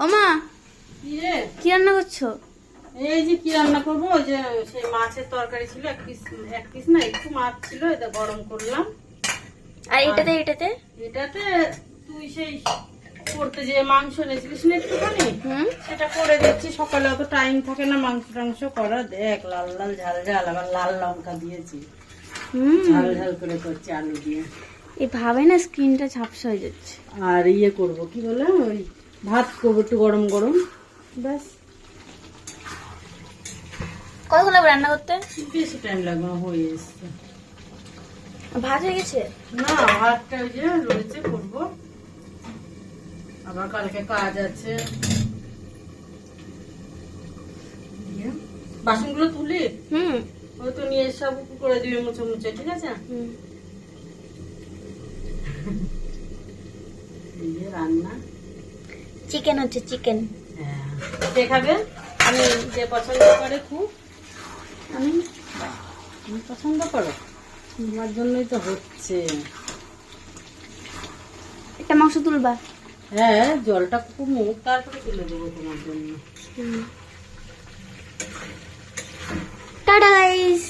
ও মা, কি রে? কি রান্না করছো? এই যে কি রান্না করবো, ওই যে সেই মাছের তরকারি ছিল, এক পিস না একটু মাছ ছিল, এটা গরম করলাম। আর এটাতে এটাতে তুই সেই করতে যে মাংস এনেছিলিস না একটুখানি, হুম, সেটা করে দিচ্ছি। সকালে অত টাইম থাকে না মাংস টাংস করা। দেখ লাল লাল ঝাল ঝাল, আবার লাল লঙ্কা দিয়েছি, ঝাল ঝাল করে করছি আলু দিয়ে। এই ভাবে না স্কিনটা ঝাপসা হয়ে যাচ্ছে। আর ইয়ে করবো কি বলে, ওই ভাত করবো একটু গরম গরম, ব্যাস। কতক্ষণ লাগবে রান্না করতে? বেশি টাইম লাগবে না, হয়ে এসছে। ভাত হয়ে গেছে? না, ভাতটা ওই যে রয়েছে, করবো। আবার কালকে কাজ আছে। বাসনগুলো তুলি, হুম ওই তো নিয়ে সব করে দিবি মুছে মুছে, ঠিক আছে? হুম। এই যে রান্না, চিকেন হচ্ছে, চিকেন। দেখাবে। আমি যে পছন্দ করে খুব, আমি তুমি পছন্দ করো, তোমার জন্যই তো হচ্ছে। একটা মাংস তুলবা? হ্যাঁ, জলটা কমুক তারপরে তুলে দেবো তোমার জন্য। Tata guys.